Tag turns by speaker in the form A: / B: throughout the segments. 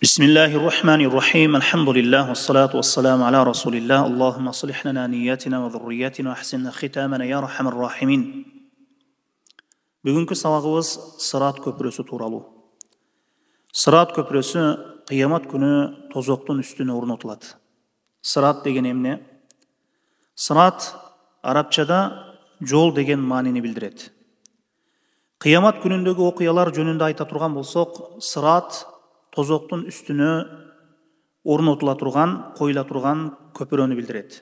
A: Bismillahirrahmanirrahim. Alhamdulillah, wassalatu wassalamu ala rasulillah. Allahumma aslih lana niyyatina wa dhurriyyatina wa ahsin khitamana ya arhamar rahimin. Бүгінгі сабағымыз Сырат көпіресі туралы. Сырат көпіресі қиямат күні тозоқтың үстіне орнатылады. Сырат деген емне? Сырат арабчада жол деген мағынаны білдіреді. Қиямат күніндегі оқиялар жөнінде айта тұрған болсақ, сырат тозоқтың үстіне орнатыла тұрған, қойыла тұрған көпірені білдіреді.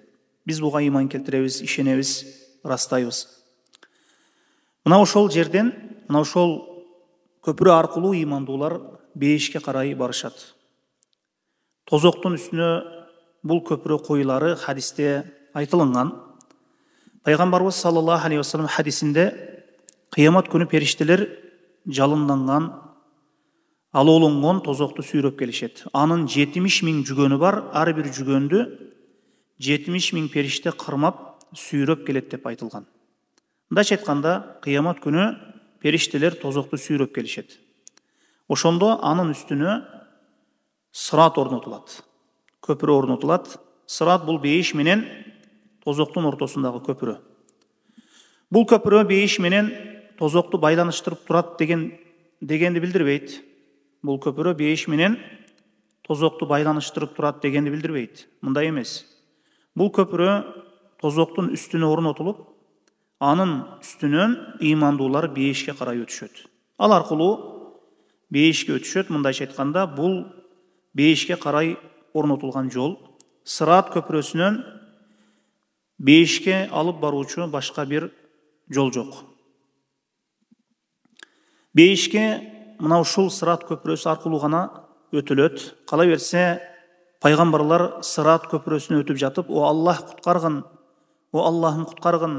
A: Біз бұға иман келтіреміз, ішенеміз, растаймыз. Мынау шол жерден, мынау шол көпірі арқылы имандылар бейішке қарай барышады. Тозоқтың үстіне бұл көпірі қойылары хадисте айтылынған. Пайғамбарымыз саллаллаху алейхи уассалам хадисінде қиямат күні періштелер жалынданған, алолынған тозоқты сүйреп келешеді. Анын 70.000 жүгені бар, ар бір жүгенді 70.000 періште қырмап сүйреп келеді деп айтылған. Дач айтқанда, қиямат күні періштелер тозоқты сүйреп келешеді. Ошондо анын үстіне сырат орнатылады. Көпірі орнатылады. Сырат бұл бейіш менен тозоқтың ортасындағы көпірі. Бұл көпірі бейіш менен тозоқты байланыштырып тұрады дегенді білдірбейді. Бұл көпірі бейіш менен тозоқты байланыштырып тұрады дегенді білдірбейді. Мындай емес. Бұл көпірі тозоқтың үстіне орнатылып, анын үстінен имандылар бейішке қарай өтішеді. Ал арқылы бейішке өтішеді. Мындайша айтқанда, бұл бейішке қарай орнатылған жол. Сырат көпіресінен бейішке алып баруучу башқа бір жол жоқ. Бейішке мынау шул сырат көпіресі арқылы ғана өтіледі. Қала берсе, пайғамбарлар сырат көпіресіне өтіп жатып, о Аллах құтқарғын, о Аллахым құтқарғын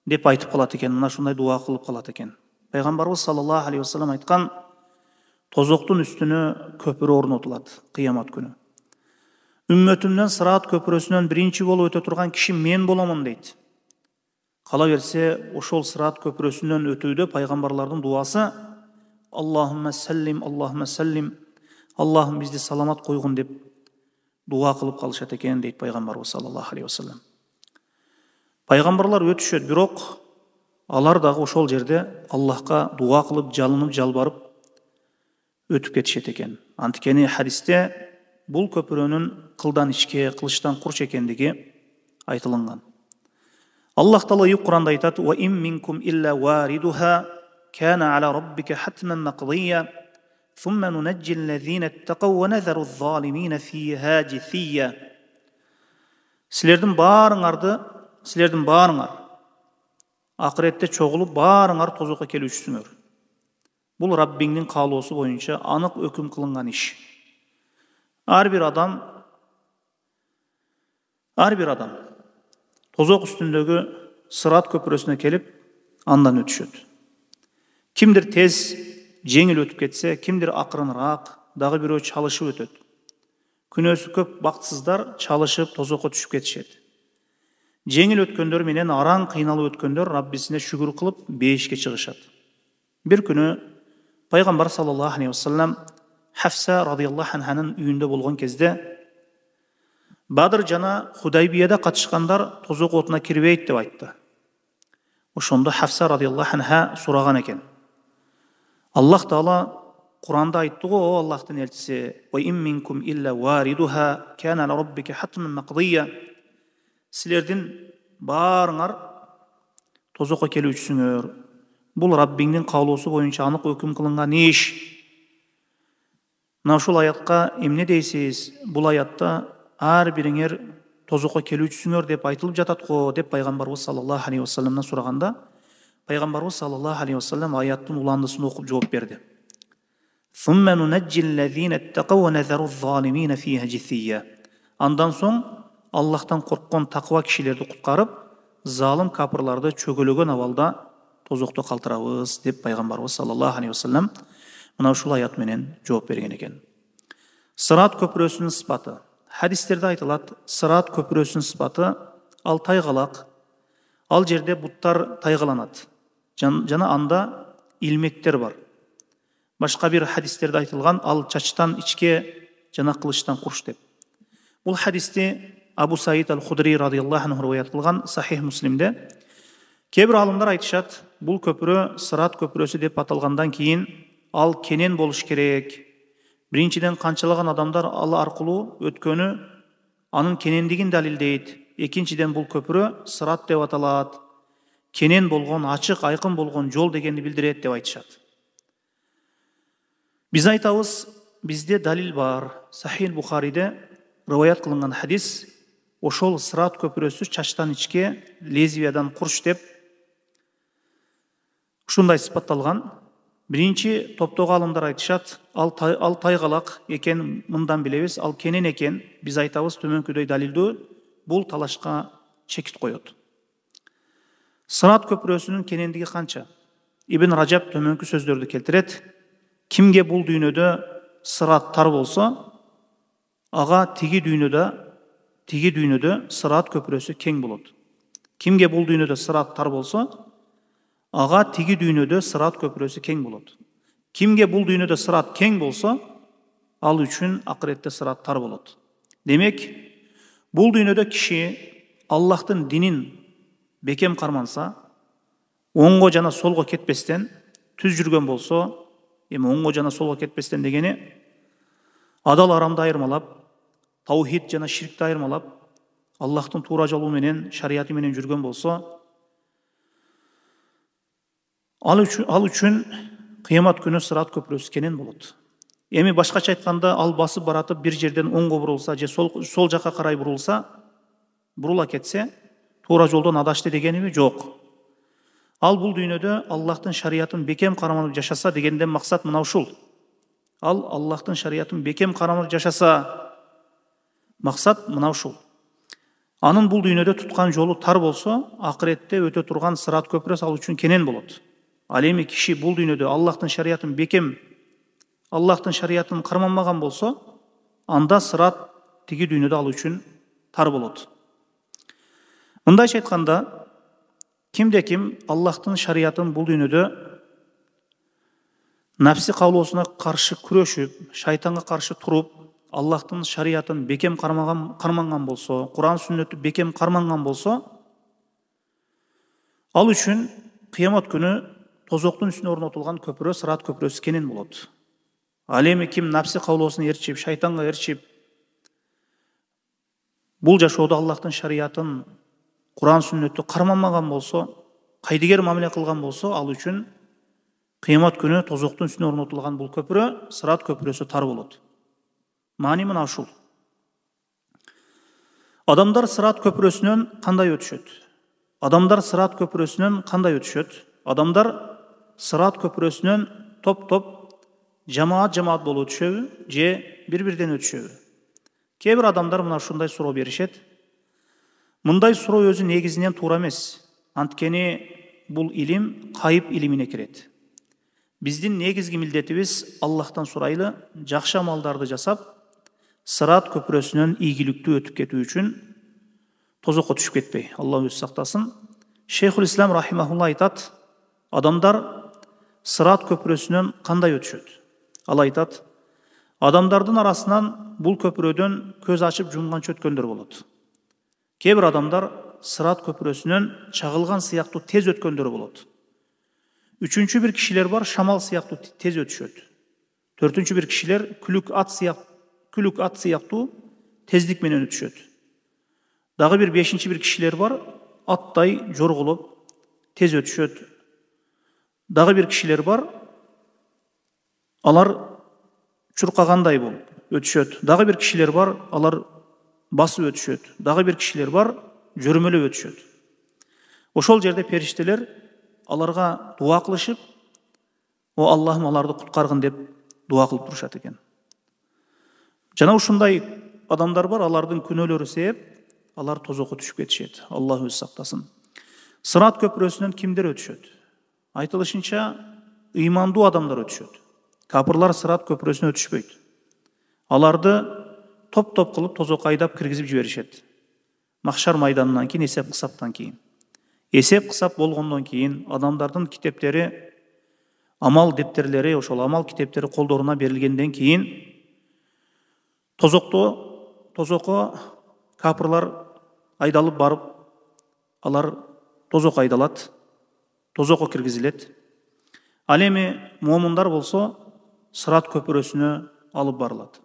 A: деп айтып қалады екен, мына шундай дуа қылып қалады екен. Пайғамбарымыз саллаллаху алейхи уассалам айтқан, тозоқтың үстіне көпірі орнатылады қиямат күні. Үмметімнен сырат көпіресінен бірінші болып өте тұрған кіші мен боламын дейді. Қала берсе, ошол сырат көпіресінен өтуді пайғамбарлардың дуасы Аллахумма саллим, Аллахым бізді саламат қойғын деп дуа қылып қалышады екен дейді пайғамбарымыз саллаллаху алейхи уассалам. Пайғамбарлар өтішеді, бирок алар дағы ошол жерде Аллахқа дуа қылып, жалынып, жалбарып өтіп кетішеді екен. Антикени хадисте бұл көпіренің қылдан ішке, қылыштан құрш екендігі айтылынған. Аллах Таала Құранда айтады: "Ва им минкум илля варидуха кана ала раббика хатман мақдия, thumma нунajжи аллазина аттақау ва назару az-залимина фиха жисия." Сілердің барыңар ақыретте чоғылып, барыңар тозаққа келушісіңер. Бұл Раббиңнің қалаусы бойынша анық өкім қылынған іш. Ар бір адам тозақ үстіндегі сырат көпіресіне келіп, андан өтішеді. Кімдір тез, жеңіл өтіп кетсе, кімдір ақырынырақ, дағы біреу чалышып өтеді. Күнөөсү көп бақытсыздар чалышып тозаққа түшіп кетішеді. Жеңіл өткендер менен араң қиналып өткендер Раббисіне шүгір қылып бейішке шығышады. Бір күні пайғамбар саллаллаху алейхи уассалам Хафса радиаллаху анханың үйінде болған кезде Бадыр жана Худайбияда қатышқандар тозақ отына кірбейді деп айтты. Ошондо Хафса радиаллаху анха сұраған екен. Аллах Таала Құранда айтты ғой, о Аллахтың елшісі: "Ва им минкум илля варидуха кана ала раббика хатман мақдия." Сілердің барыңар тозаққа келушісіңер. Бұл Раббиңнің қаулысы бойынша анық өкім қылынған еш. Мына ушул аятқа эмне дейсиз? Бұл аятта ар бириңер тозаққа келушісіңер деп айтылып жатат го деп пайғамбарыбыз саллаллаху алейхи уассаламнан сұрағанда, пайғамбарыбыз саллаллаху алейхи уассалам аяттың уландысын оқып жооп берди. "Thumma nunajжи аллазина аттақау ва назару az-залимина фиха жисия." Андан соң Аллахтан қорыққан тақва кишилерди құтқарып, залым капырларды чөгөлөгөн абалда тозоқты қалтырабыз деп пайғамбарыбыз саллаллаху алейхи уассалам мына ушул аят менен жооп берген екен. Сырат көпіресінің сыпаты. Хадистерде айтылады, сырат көпіресінің сыпаты ал тайғалақ. Ал жерде буттар тайғаланады. Жана анда илмектер бар. Башка бир хадистерде айтылган, ал чачтан ичке жана кылычтан курш деп. Бул хадисти Абу Саид ал-Худри радыйаллаху анху риваят кылган Сахих Муслимде. Кейбир алымдар айтышат, бул көпүрө Сырат көпүрөсү деп аталгандан кийин ал кенен болуш керек. Биринчиден канчалаган адамдар ал аркылуу өткөнү анын кенендигин далилдейт. Экинчиден бул көпүрө Сырат деп аталат. Кенен болгон, ачык, айкын болгон жол дегенди билдирет деп айтышат. Биз айтабыз, бизде далил бар. Сахих Бухариде риваят кылынган хадис, ошол Сырат көпүрөсү чачтан ичке, лезвиядан курш деп ушундай сыпатталган. Биринчи топтогу алымдар айтышат, ал тайгалак экен, мындан билебиз, ал кенен экен. Биз айтабыз, төмөнкүдөй далилдүү, бул талашка чекит коет. Сырат көпүрөсүнүн кенендиги канча? Ибн Ражаб төмөнкү сөздөрдү келтирет. Кимге бул дүйнөдө сырат тар болсо, ага тиги дүйнөдө Сырат көпүрөсү кең болот. Кимге бул дүйнөдө сырат тар болсо, ага тиги дүйнөдө Сырат көпүрөсү кең болот. Кимге бул дүйнөдө сырат кең болсо, ал үчүн акыретте сырат тар болот. Демек, бул дүйнөдө киши Аллахтын динин бекем карманса, оңго жана солго кетпестен түз жүргөн болсо, эми оңго жана солго кетпестен дегени адал арамды айырмалап, таухид жана ширкти айырмалап, Аллахтын туура жолу менен, шариаты менен жүргөн болсо, ал үчүн кыямат күнү Сырат көпүрөсү кенен болот. Эми башкача айтканда, ал басып баратып бир жерден оңго бурулса же сол жака карай бурула кетсе, туура жолдон адашты дегениби? Жок. Ал бул дүйнөдө Аллахтын шариятын бекем карманып жашаса дегенден максат мына ушул. Ал Аллахтын шариятын бекем карманып жашаса, максат мына ушул. Анын бул дүйнөдө туткан жолу тар болсо, акыретте өтө турган Сырат көпүрөсү ал үчүн кенен болот. Ал эми киши бул дүйнөдө Аллахтын шариятын бекем, Аллахтын шариятын карманмаган болсо, анда Сырат тиги дүйнөдө ал үчүн тар болот. Мындайча айтканда, кимде-ким Аллахтын шариятын бул дүйнөдө нафси каулоосуна каршы күрөшүп, шайтанга каршы туруп, Аллахтын шариятын бекем карманган болсо, Куран сүннөттү бекем карманган болсо, ал үчүн кыямат күнү тозоктун үстүнө орнотулган көпүрө Сырат көпүрөсү кенен болот. Ал эми ким нафси каулоосуна ээрчип, шайтанга ээрчип, бул жашоодо Аллахтын шариятын, Куран сүннөттү карманмаган болсо, кайдыгер мамиле кылган болсо, ал үчүн кыямат күнү тозоктун үстүнө орнотулган бул көпүрө Сырат көпүрөсү тар болот. Маани мына ушул. Адамдар Сырат көпүрөсүнөн кандай өтүшөт? Адамдар Сырат көпүрөсүнөн топ-топ, жамаат болуп өтүшөбү же бири-бирден өтүшөбү? Кээ бир адамдар мына ушундай суроо беришет. Мындай суроо өзү негизинен туура эмес. Анткени бул илим кайып илимине кирет. Биздин негизги милдетибиз Аллахтан сурайлы, жакшы амалдарды жасап, Сырат көпүрөсүнөн ийгиликтүү өтүп кетүү үчүн тозокко түшүп кетпей. Алла өзү сактасын. Шейхул Ислам рахимахулла айтат, адамдар Сырат көпүрөсүнөн кандай өтүшөт? Ал айтат, адамдардын арасынан бул көпүрөдөн көз ачып жумганча өткөндөр болот. Кээ бир адамдар Сырат көпүрөсүнөн чагылган сыяктуу тез өткөндөр болот. Үчүнчү бир кишилер бар, шамал сыяктуу тез өтүшөт. Төртүнчү бир кишилер күлүк ат сыяктуу тездик менен өтүшөт. Дагы бир бешинчи бир кишилер бар, аттай жорголоп тез өтүшөт. Дагы бир кишилер бар, алар чуркагандай болуп өтүшөт. Дагы бир кишилер бар, алар басып өтүшөт. Дагы бир кишилер бар, жөрмөлөп өтүшөт. Ошол жерде периштелер аларга дуа кылышып, "О Аллахым, аларды куткаргын" деп дуа кылып турушат экен. Жана ушундай адамдар бар, алардын күнөөлөрү себеп алар тозокко түшүп кетишет. Алла өзү сактасын. Сырат көпүрөсүнөн кимдер өтүшөт? Айтылышынча, ыймандуу адамдар өтүшөт. Капырлар Сырат көпүрөсүнө өтүшпөйт. Аларды топ-топ кылып тозокко айдап киргизип жиберишет. Махшар майданынан кийин, эсеп-кысаптан кийин. Эсеп-кысап болгондон кийин адамдардын китептери амал дептерлери, ошол амал китептери колдоруна берилгенден кийин тозокко капырлар айдалып барып, алар тозокко айдалат, тозокко киргизилет. Ал эми момундар болсо Сырат көпүрөсүнө алып барылат.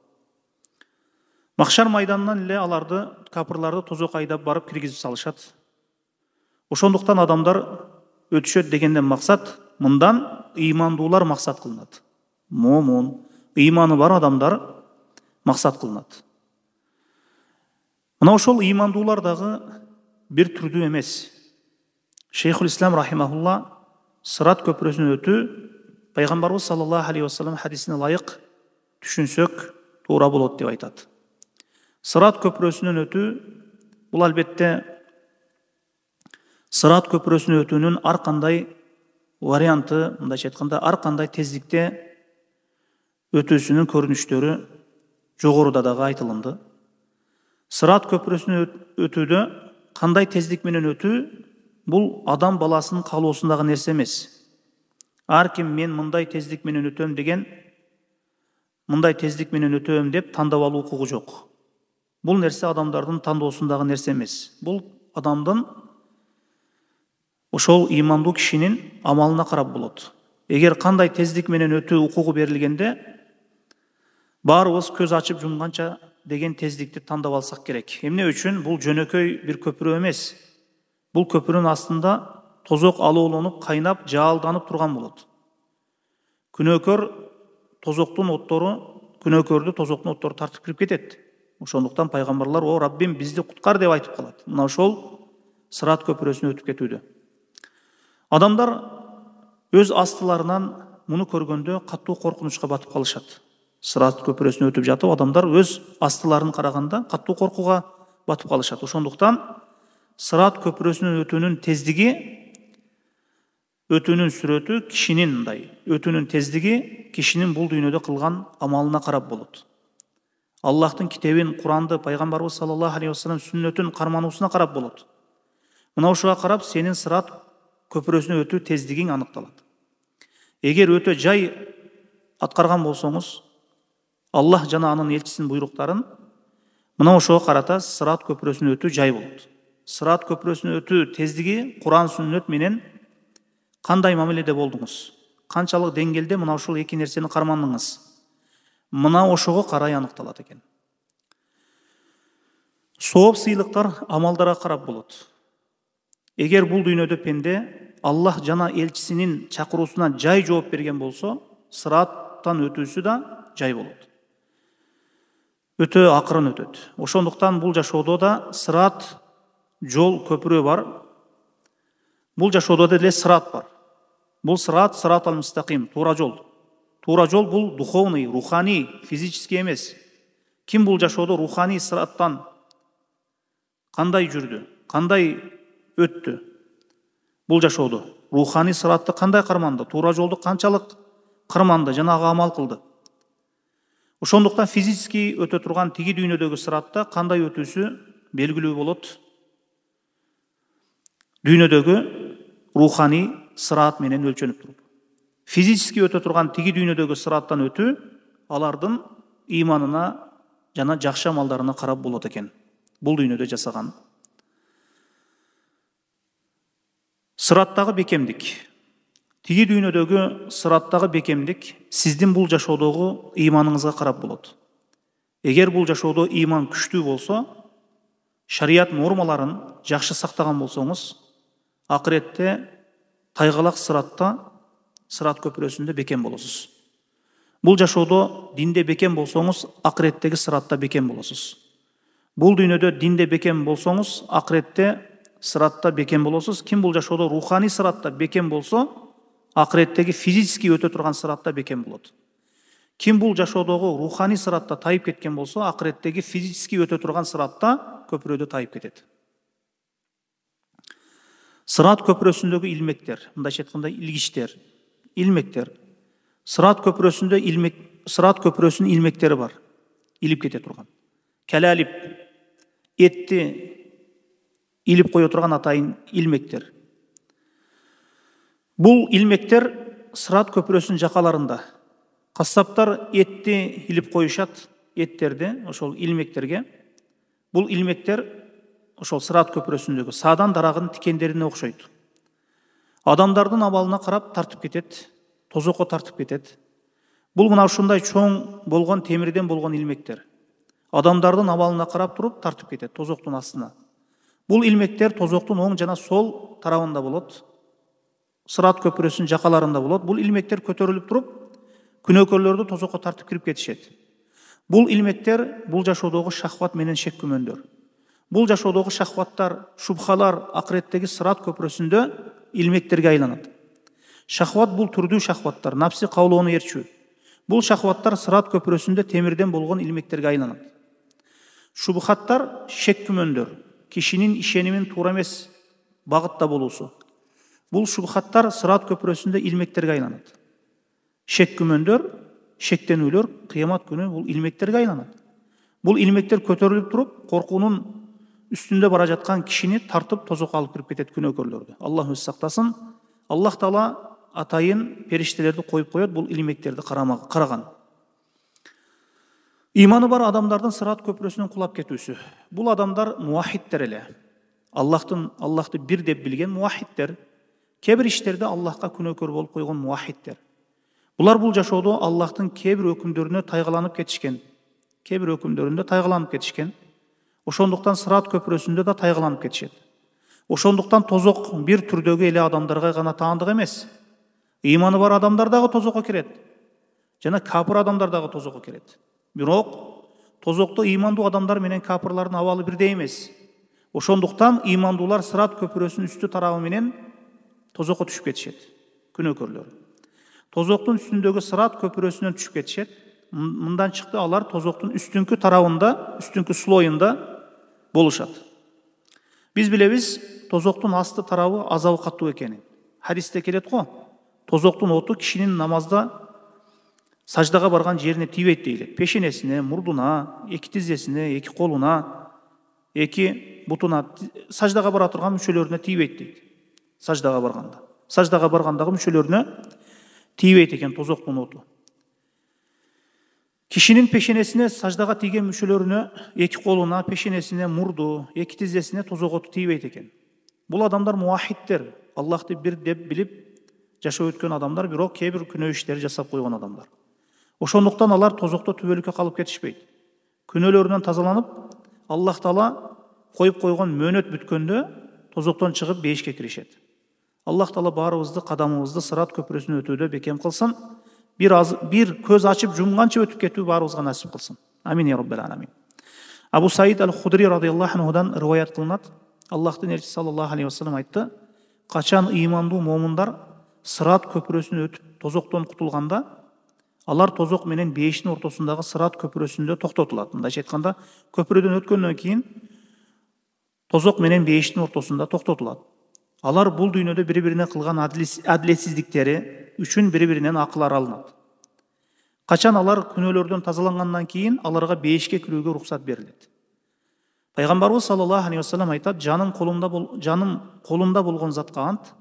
A: Махшар майданынан эле аларды, капырларды тозокко айдап барып киргизип салышат. Ошондуктан адамдар өтүшөт дегенден максат, мындан ыймандуулар максат кылынат. Момун, ыйманы бар адамдар максат кылынат. Мына ошол ыймандуулар дагы бир түрдүү эмес. Шейхул Ислам рахимахулла Сырат көпүрөсүнөн өтүү пайгамбарыбыз саллаллаху алейхи вассалам хадисине ылайык түшүнсөк туура болот деп айтат. Сырат көпүрөсүнөн өтүү бул албетте Сырат көпүрөсүнөн өтүүнүн ар кандай варианты, мындайча айтканда, ар кандай тездикте өтүүсүнүн көрүнүштөрү жогоруда дагы айтылынды. Сырат көпүрөсүнөн өтүүдө кандай тездик менен өтүү бул адам баласынын каалоосундагы нерсе эмес. Ар ким мен мындай тездик менен өтөм деген, мындай тездик менен өтөм деп тандап алуу укугу жок. Бул нерсе адамдардын тандоосундагы нерсе эмес. Бул адамдын, ошол ыймандуу кишинин амалына карап болот. Эгер кандай тездик менен өтүү укугу берилгенде, баарыбыз көз ачып жумганча деген тездикти тандап алсак керек. Эмне үчүн? Бул жөнөкөй бир көпүрө эмес. Бул көпүрөнүн астында тозок алоолонуп, кайнап, жаалданып турган болот. Күнөөкөр тозоктун оттору, күнөөкөрдү тозоктун оттору тартып кирип кетет. Ошондуктан пайгамбарлар: "О Раббим, бизди куткар" деп айтып калат. Мына ошол Сырат көпүрөсүнөн өтүп кетүүдө. Адамдар өз астыларынан муну көргөндө катуу коркунучка батып калышат. Сырат көпүрөсүнөн өтүп жатып, адамдар өз астыларын караганда катуу коркууга батып калышат. Ошондуктан Сырат көпүрөсүнөн өтүүнүн тездиги, өтүүнүн сүрөтү кишинин мындай, өтүүнүн тездиги кишинин бул дүйнөдө кылган амалына карап болот. Аллахтын китебин, Куранды, пайгамбарыбыз саллаллаху алейхи вассалам сүннөтүн кармануусуна карап болот. Мына ошого карап сенин Сырат көпүрөсүнөн өтүү тездигиң аныкталат. Эгер өтө жай аткарган болсоңуз, Аллах жана анын элчисинин буйруктарын, мына ошого карата Сырат көпүрөсүнөн өтүү жай болот. Сырат көпүрөсүнөн өтүү тездиги Куран, сүннөт менен кандай мамиледе болдуңуз? Канчалык деңгээлде мына ушул эки нерсени кармандыңыз? Мына ошого карай аныкталат экен. Сооп сыйлыктар амалдарга карап болот. Эгер бул дүйнөдө пенде Аллах жана элчисинин чакыруусуна жай жооп берген болсо, Сыраттан өтүүсү да жай болот. Өтө акырын өтөт. Ошондуктан бул жашоодо да Сырат жол, көпүрө бар. Бул жашоодо деле Сырат бар. Бул Сырат, Сырат ал-мустаким, туура жол. Туура жол бул духовный, руханий, физический эмес. Ким бул жашоодо руханий Сыраттан кандай жүрдү, кандай өттү? Бул жашоодо руханий Сыратты кандай карманды, туура жолду канчалык карманды, жанагы амал кылды. Ошондуктан физический өтө турган тиги дүйнөдөгү Сыратта кандай өтүүсү белгилүү болот. Дүйнөдөгү руханий Сырат менен өлчөнүп туруп. Физический өтө турган тиги дүйнөдөгү Сыраттан өтүү алардын ыйманына жана жакшы амалдарына карап болот экен. Бул дүйнөдө жасаган. Сыраттагы бекемдик. Тиги дүйнөдөгү Сыраттагы бекемдик сиздин бул жашоодогу ыйманыңызга карап болот. Эгер бул жашоодо ыйман күчтүү болсо, шарият нормаларын жакшы сактаган болсоңуз, акыретте тайгалак Сыратта, Сырат көпүрөсүндө бекем болосуз. Бул жашоодо динде бекем болсоңуз, акыреттеги Сыратта бекем болосуз. Бул дүйнөдө динде бекем болсоңуз, акыретте Сыратта бекем болосуз. Ким бул жашоодо руханий Сыратта бекем болсо, акыреттеги физический өтө турган Сыратта бекем болот. Ким бул жашоодогу руханий Сыратта тайып кеткен болсо, акыреттеги физический өтө турган Сыратта көпүрөдө тайып кетет. Сырат көпүрөсүндөгү илмектер, мындайча айтканда илгичтер, илмектер. Сырат көпүрөсүнүн илмектери бар. Илип кете турган. Калалип, этти илип кое турган атайын илмектер. Бул илмектер Сырат көпүрөсүнүн жакаларында кассаптар этти илип коюшат, эттерди ошол илмектерге. Бул илмектер ошол Сырат көпүрөсүндөгү саадан дарагынын тикендерине окшойт. Адамдардын абалына карап тартып кетет, тозокко тартып кетет. Бул мына ушундай чоң болгон темирден болгон илмектер. Адамдардын абалына карап туруп тартып кетет тозоктун астына. Бул илмектер тозоктун оң жана сол тарабында болот. Сырат көпүрөсүнүн жакаларында болот. Бул илмектер көтөрүлүп туруп, күнөөкөрлөрдү тозокко тартып кирип кетишет. Бул илмектер бул жашоодогу шахват менен шек күмөндөр. Бул жашоодогу шахваттар, шубхалар акыреттеги Сырат көпүрөсүндө илмектерге айланат. Шахват бул түрдүү шахваттар, напси каулоону ээрчүү. Бул шахваттар Сырат көпүрөсүндө темирден болгон илмектерге айланат. Шубхаттар шек күмөндөр, кишинин ишенимин туура эмес багытта болуусу. Бул шубхаттар Сырат көпүрөсүндө илмектерге айланат. Шек күмөндөр, шектенүүлөр кыямат күнү бул илмектерге айланат. Бул илмектер көтөрүлүп туруп, коркуунун үстүндө бара жаткан кишини тартып тозокко алып кирип кетет, күнөөкөрлөрдү. Аллах өзү сактасын. Аллах Таала атайын периштелерди коюп коет бул илмектерди караган. Иманы бар адамдардын Сырат көпүрөсүнөн кулап кетүүсү. Бул адамдар муахидтер эле. Аллахты бир деп билген муахидтер. Кээ бир иштерде Аллахка күнөөкөр болуп койгон муахидтер. Булар бул жашоодо Аллахтын кээ бир өкүмдөрүнө тайгаланып кетишкен. Кээ бир өкүмдөрүндө тайгаланып кетишкен. Ошондуктан Сырат көпүрөсүндө да тайгаланып кетишет. Ошондуктан тозок бир түрдөгү эле адамдарга гана таандык эмес. Иманы бар адамдар дагы тозокко кирет. Жана капыр адамдар дагы тозокко кирет. Бирок тозокто имандуу адамдар менен капырлардын абалы бирдей эмес. Ошондуктан имандуулар Сырат көпүрөсүнүн үстү тарабы менен тозокко түшүп кетишет, күнөөкөрлөр. Тозоктун үстүндөгү Сырат көпүрөсүнөн түшүп кетишет. Мындан чыкты алар тозоктун үстүнкү тарабында, үстүнкү слоюнда болушат. Биз билебиз, тозоктун асты тарабы азабы каттуу экенин. Хадисте келет го, тозоктун оту кишинин намазда саждага барган жерине тийбейт дейли. Пешенесине, мурдуна, эки тизесине, эки колуна, эки бутуна, саждага бара турган мүчөлөрүнө тийбейт дейт. Саждага баргандагы мүчөлөрүнө тийбейт экен тозоктун оту. Кишинин пешенесине, саждага тийген мүчөлөрүнө, эки колуна, пешенесине, мурду, эки тизесине тозок оту тийбейт экен. Бул адамдар муахидтер, Аллахты бир деп билип жашап өткөн адамдар, бирок кээ бир күнөө иштерди жасап койгон адамдар. Ошондуктан алар тозокто түбөлүккө калып кетишпейт. Күнөөлөрүнөн тазаланып, Аллах Таала коюп койгон мөөнөт бүткөндө тозоктон чыгып бейишке киришет. Аллах Таала баарыбызды кадамыбызды Сырат көпүрөсүнөн өтүүдө бекем кылсын. Бир көз ачып жумганча өтүп кетүү баарыбызга насип кылсын. Амин я раббал аламин. Абу Саид аль-Худри радыйаллаху анхудан риваят кылынат. Аллахтын элчиси саллаллаху алейхи вассалам айтты: качан ыймандуу момундар Сырат көпүрөсүнөн өтүп тозоктон кутулганда, алар тозок менен бейиштин ортосундагы Сырат көпүрөсүндө токтотулат. Мындайча айтканда, көпүрөдөн өткөндөн кийин тозок менен бейиштин ортосунда токтотулат. Алар бул дүйнөдө бири-бирине кылган адилетсиздиктери үчүн бири-биринен акылар алынат. Качан алар күнөөлөрдөн тазалангандан кийин аларга бейишке кирүүгө уруксат берилет. Пайгамбарыбыз саллаллаху алейхи вассалам айтат: жаным колумда болгон затка ант.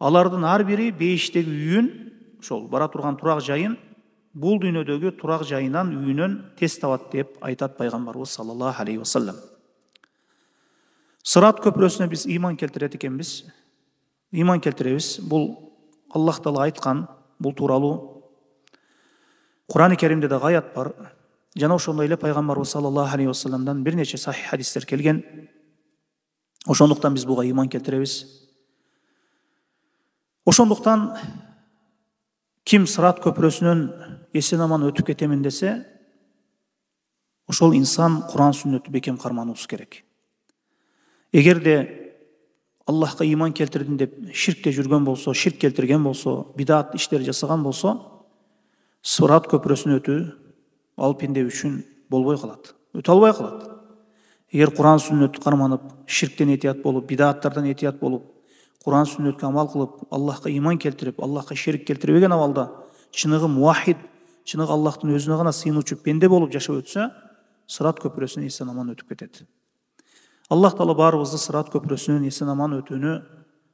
A: Алардын ар бири бейиштеги үйүн, ошол бара турган турак жайын бул дүйнөдөгү турак жайынан, үйүнөн тез табат деп айтат пайгамбарыбыз саллаллаху алейхи вассалам. Сырат көпүрөсүнө биз ыйман келтирет экенбиз. Ыйман келтиребиз. Бул Аллах Таала айткан, бул тууралуу Кур'ан-ы Керимде дагы аят бар. Жана ошондой эле пайгамбарыбыз саллаллаху алейхи вассаламдан бир нече сахих хадистер келген. Ошондуктан биз буга ыйман келтиребиз. Ошондуктан ким Сырат көпүрөсүнөн эсен аман өтүп кетемин десе, ошол инсан Кур'ан сүннөттү бекем кармануусу керек. Эгерде Аллахка ыйман келтирдим деп ширкте жүргөн болсо, ширк келтирген болсо, бидат иштер жасаган болсо, Сырат көпүрөсүнөн өтүү ал пенде үчүн болбой калат, өтө албай калат. Эгер Кур'ан сүннөттү карманып, ширктен этият болуп, бидаттардан этият болуп, Кур'ан сүннөткө амал кылып, Аллахка ыйман келтирип, Аллахка ширк келтирбеген абалда чыныгы муахид, чыныгы Аллахтын өзүнө гана сыйынуучу пенде болуп жашап өтсө, Сырат көпүрөсүнөн эсен аман өтүп кетет. Аллах Таала баарыбызды Сырат көпүрөсүнөн эсен аман өтүүнү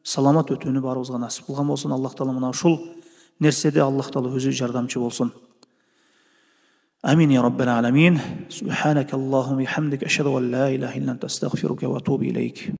A: саламат өтүүнү баарыбызга насип кылган болсун. Аллах таала мына ушул нерседе Аллах таала өзү жардамчы болсун. Амин я раббал аламин. Субханака Аллахумма бихамдик, ашхаду ан ла илаха илля анта, астагфирука ва атубу илейк.